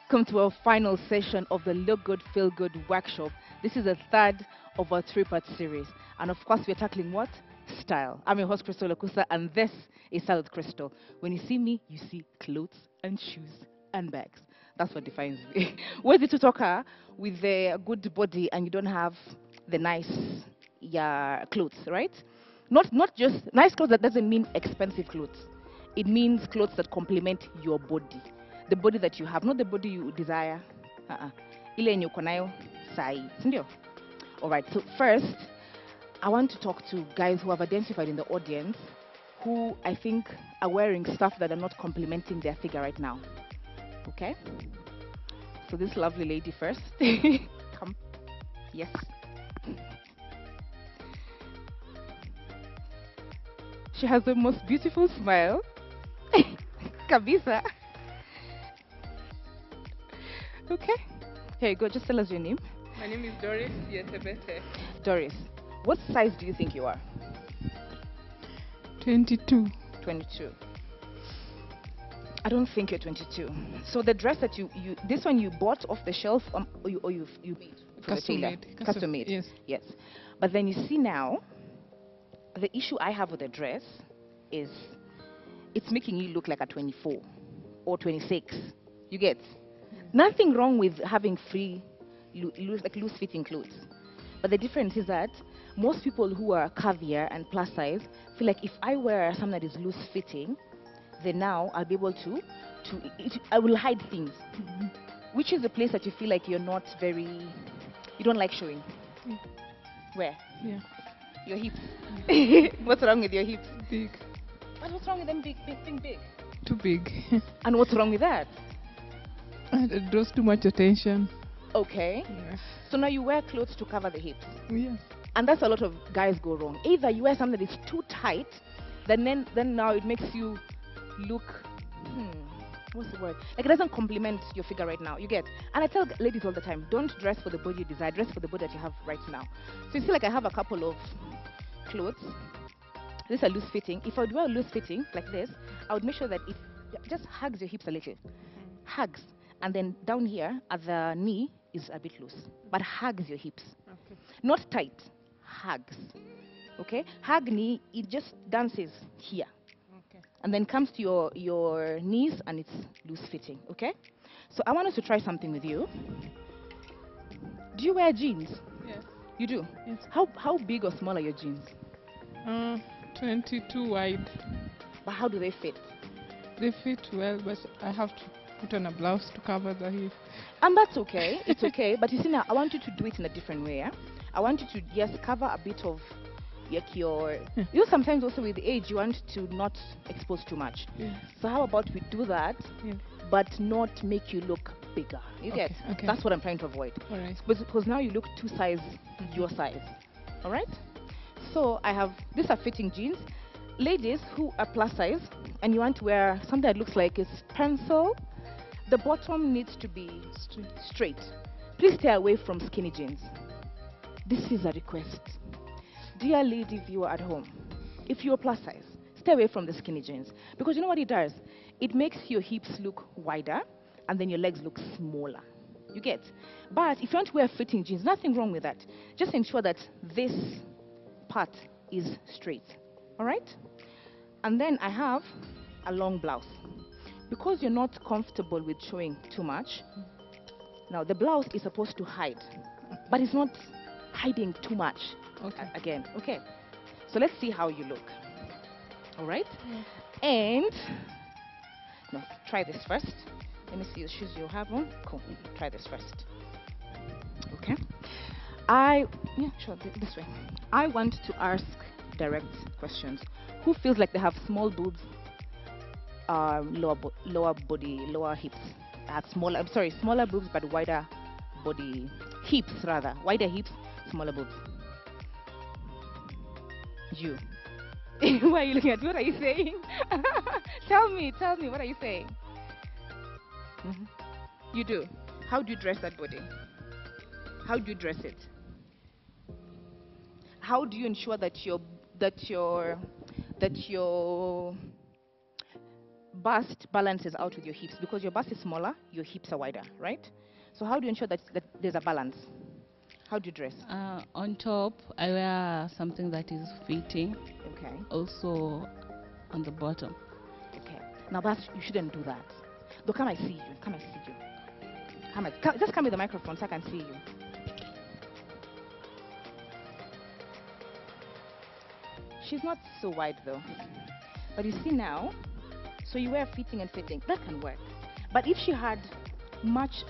Welcome to our final session of the Look Good, Feel Good workshop. This is the third of our three-part series. And of course, we're tackling what? Style. I'm your host, Crystal Okusa, and this is Style with Crystal. When you see me, you see clothes and shoes and bags. That's what defines me. Where's the talker with a good body and you don't have the nice clothes, right? Not just nice clothes, that doesn't mean expensive clothes. It means clothes that complement your body, the body that you have, not the body you desire. Ile yenye uko nayo sai, sindio? All right. So first, I want to talk to guys who have identified in the audience who I think are wearing stuff that are not complementing their figure right now. Okay. So this lovely lady first. Come. Yes. She has the most beautiful smile. Kabisa. Okay. Here you go. Just tell us your name. My name is Doris Yesebete. Doris, what size do you think you are? 22. 22. I don't think you're 22. So the dress that this one you bought off the shelf, or you made from the tailor? Custom made. Yes. Yes. But then you see now, the issue I have with the dress is it's making you look like a 24 or 26. You get? Nothing wrong with having free, loose fitting clothes. But the difference is that most people who are curvier and plus size feel like if I wear something that is loose fitting, then now I'll be able I will hide things. Which is the place that you feel like you're not very, you don't like showing? Yeah. Where? Yeah. Your hips. What's wrong with your hips? Big. But what's wrong with them being big? Too big. And what's wrong with that? It draws too much attention. Okay. Yeah. So now you wear clothes to cover the hips. Yes. And that's a lot of guys go wrong. Either you wear something that is too tight, then now it makes you look, what's the word? Like it doesn't complement your figure right now. You get? And I tell ladies all the time, don't dress for the body you desire, dress for the body that you have right now. So you see, like I have a couple of clothes. These are loose fitting. If I would wear a loose fitting like this, I would make sure that it just hugs your hips a little. Hugs. And then down here at the knee is a bit loose, but hugs your hips. Okay. Not tight, hugs. Okay? Hug knee, it just dances here. Okay. And then comes to your knees and it's loose fitting. Okay? So I want us to try something with you. Do you wear jeans? Yes. You do? Yes. How big or small are your jeans? 22 wide. But how do they fit? They fit well, but I have to put on a blouse to cover the hip. And that's okay. It's okay. But you see now, I want you to do it in a different way. Yeah? I want you to, yes, cover a bit of your... You know, sometimes also with age, you want to not expose too much. Yeah. So how about we do that, but not make you look bigger? You get? Okay. That's what I'm trying to avoid. All right. Because now you look two size your size. All right? So these are fitting jeans. Ladies who are plus size and you want to wear something that looks like it's pencil, the bottom needs to be straight. Please stay away from skinny jeans. This is a request. Dear lady viewer at home, if you're plus size, stay away from the skinny jeans. Because you know what it does? It makes your hips look wider and then your legs look smaller. You get? But if you want to wear fitting jeans, nothing wrong with that. Just ensure that this part is straight. All right? And then I have a long blouse. Because you're not comfortable with showing too much, now the blouse is supposed to hide, but it's not hiding too much. Okay. Again, okay. So let's see how you look. All right? Yeah. And no, try this first. Let me see the shoes you have on. Cool. Try this first. Okay. This way. I want to ask direct questions. Who feels like they have small boobs, lower body, lower hips? Smaller boobs but wider body, hips rather, wider hips, smaller boobs. You. Why are you looking at me? What are you saying? Tell me, what are you saying? You do. How do you dress that body? How do you dress it? How do you ensure that your bust balances out with your hips. Because your bust is smaller, your hips are wider, right? So how do you ensure that there's a balance? How do you dress? On top, I wear something that is fitting. Okay. Also, on the bottom. Okay. Now you shouldn't do that. Look, come I see you. Come I see you. Just come with the microphone so I can see you. She's not so wide though. But you see now, so you wear fitting and fitting. That can work. But if she had much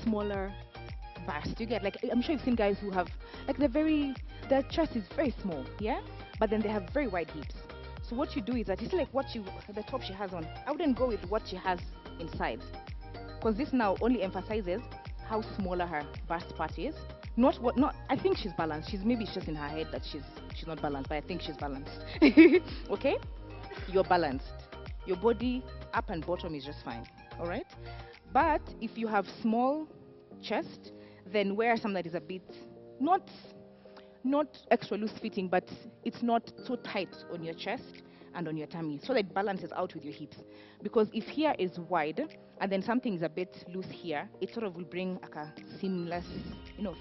smaller bust, you get, like, I'm sure you've seen guys who have, like, their chest is very small, yeah? But then they have very wide hips. So what you do is that, you see, like, the top she has on, I wouldn't go with what she has inside. Because this now only emphasizes how smaller her bust part is. I think she's balanced. Maybe it's just in her head that she's not balanced, but I think she's balanced. Okay? You're balanced. Your body up and bottom is just fine. All right? But if you have small chest, then wear something that is a bit not extra loose fitting, but it's not so tight on your chest and on your tummy, so that it balances out with your hips. Because if here is wide and then something is a bit loose here, it sort of will bring like a seamless,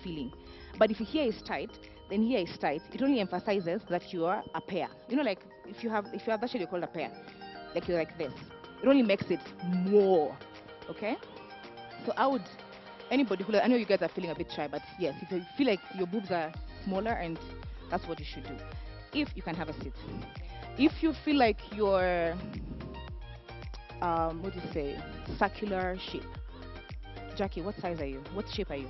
feeling. But if here is tight, then here is tight. It only emphasizes that you are a pair. Like if you have that shape, you call a pair. Like you're like this. It only makes it more. Okay? So anybody who, I know you guys are feeling a bit shy, but yes, if you feel like your boobs are smaller, and that's what you should do. If you can have a seat. If you feel like your circular shape. Jackie, what size are you? What shape are you?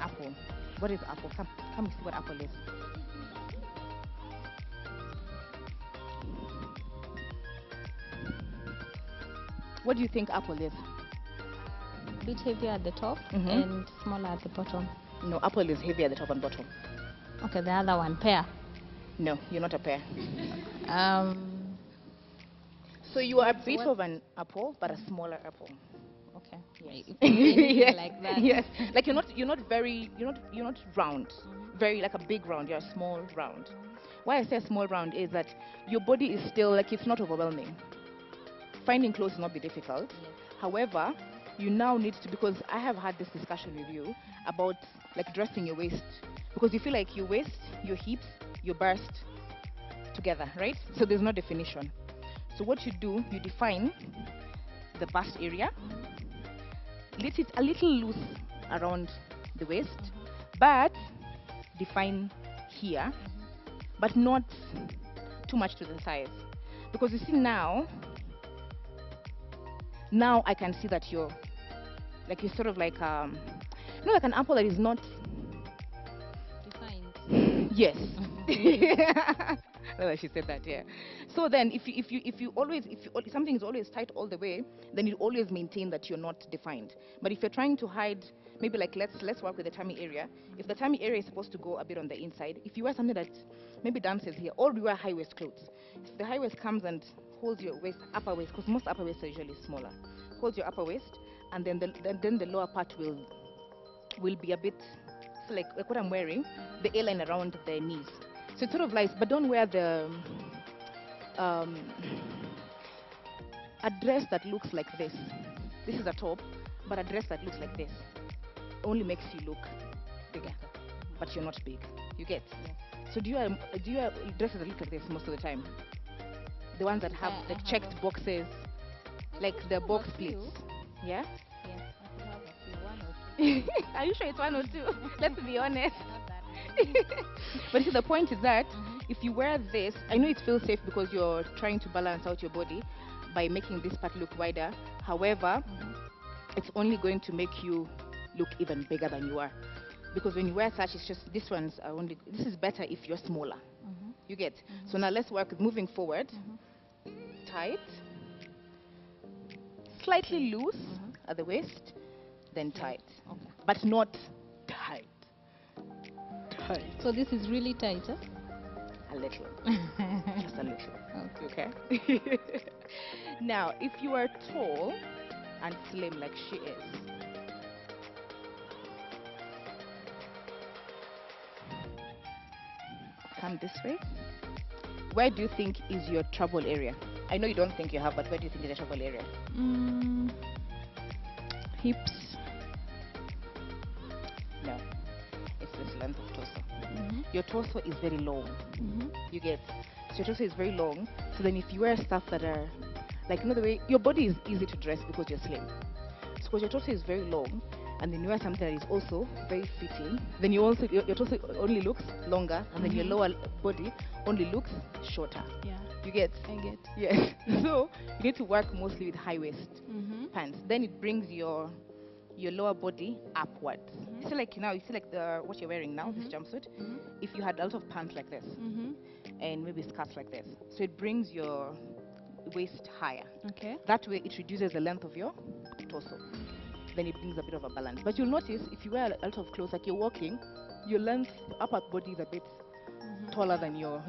Apple. What is apple? Come see what apple is. What do you think apple is? A bit heavier at the top and smaller at the bottom. No, apple is heavier at the top and bottom. Okay, the other one, pear. No, you're not a pear. So you are a bit of an apple, but a smaller apple. Okay. Yes. Yes. Like that. Yes. Like you're not round. Very like a big round. You're a small round. Why I say a small round is that your body is still like, it's not overwhelming. Finding clothes will not be difficult. Yes. However, you now need to, because I have had this discussion with you about like dressing your waist, because you feel like your waist, your hips, your bust together, right? So there's no definition. So what you do, you define the bust area, let it a little loose around the waist, but define here, but not too much to the thighs. Because you see now I can see that you're sort of like like an apple that is not Defined. yes. No, she said that, yeah. So then if something is always tight all the way, then you always maintain that you're not defined. But if you're trying to hide, maybe like let's work with the tummy area. If the tummy area is supposed to go a bit on the inside, if you wear something that maybe dances here, or we wear high waist clothes, if the high waist comes and holds your waist, upper waist, because most upper waists are usually smaller, holds your upper waist, and then the lower part will be a bit, so like what I'm wearing, the A-line around the knees. So it's sort of like, but don't wear the a dress that looks like this. This is a top, but a dress that looks like this only makes you look bigger, but you're not big. You get? Yes. So do you wear dresses that look like this most of the time? The ones that have like checked boxes, like the box splits. Yeah? Yes, I could have a few, one or two. Are you sure it's one or two? Let's be honest. Not that But see, the point is that if you wear this, I know it feels safe because you're trying to balance out your body by making this part look wider. However, it's only going to make you look even bigger than you are. Because when you wear such, it's just, this is better if you're smaller. You get? So now let's work with moving forward. Tight. Slightly loose at the waist, then tight. Okay. But not tight. Tight. So this is really tight, huh? A little. Just a little. Okay. Now, if you are tall and slim like she is, come this way. Where do you think is your trouble area? I know you don't think you have, but where do you think is your trouble area? Hips. No, it's this length of torso. Your torso is very long. You get, so your torso is very long. So then, if you wear stuff that are like, the way your body is easy to dress because you're slim. So because your torso is very long, and then you wear something that is also very fitting, then you also your torso only looks longer, and then your lower body only looks shorter. Yeah. You get? I get. Yes. So you need to work mostly with high waist pants. Then it brings your lower body upwards. You see like the what you're wearing now, this jumpsuit. If you had a lot of pants like this and maybe skirts like this, so it brings your waist higher. Okay. That way it reduces the length of your torso. Then it brings a bit of a balance. But you'll notice if you wear a lot of clothes, like you're walking, your length, upper body is a bit taller than your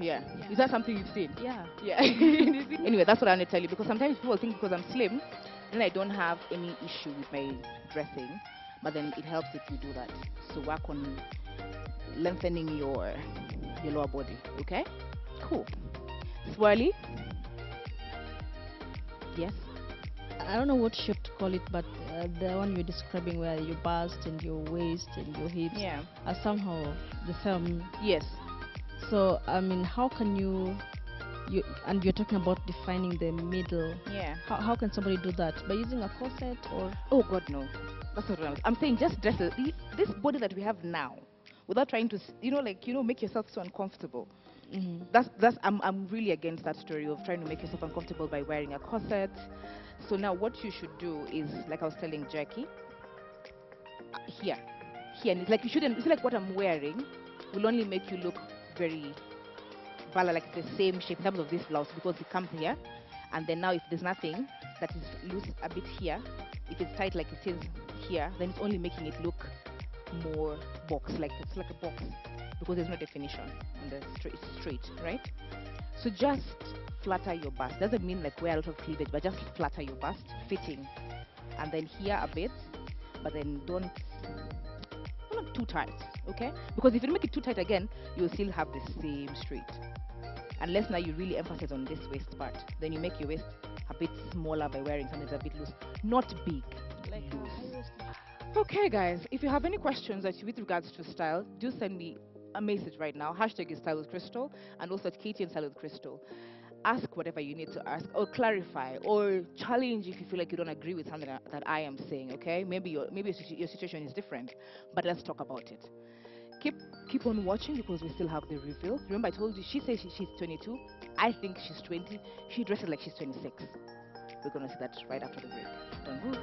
Is that something you've seen? Yeah. Yeah. Anyway, that's what I want to tell you, because sometimes people think because I'm slim, then I don't have any issue with my dressing, but then it helps if you do that. So work on lengthening your lower body. Okay? Cool. Swirly? Yes? I don't know what shape to call it, but the one you're describing where your bust and your waist and your hips Yeah. are somehow the same. Yes. So, I mean, how can you and you're talking about defining the middle. Yeah. How can somebody do that? By using a corset or? Oh God, no. That's not what I'm saying. Just dress this body that we have now, without trying to, make yourself so uncomfortable. I'm really against that story of trying to make yourself uncomfortable by wearing a corset. So now what you should do is, like I was telling Jackie, here, and it's like you shouldn't. It's like what I'm wearing will only make you look very like the same shape in terms of this blouse, because it comes here, and then now if there's nothing that is loose a bit here, if it's tight like it is here, then it's only making it look more box, like it's like a box, because there's no definition on the straight, right? So just flatter your bust. Doesn't mean like wear a lot of cleavage, but just flatter your bust, fitting, and then here a bit, but then don't not too tight, okay? Because if you make it too tight again, you'll still have the same straight. Unless now you really emphasize on this waist part, then you make your waist a bit smaller by wearing something that's a bit loose, not big, like loose. Okay, guys, if you have any questions with regards to style, do send me a message right now. Hashtag is Style with Crystal, and also at Katie and Style with Crystal. Ask whatever you need to ask, or clarify, or challenge if you feel like you don't agree with something that I am saying. Okay, maybe your situation is different, but let's talk about it. Keep on watching, because we still have the reveal. Remember, I told you she says she's 22. I think she's 20. She dresses like she's 26. We're gonna see that right after the break. Don't move.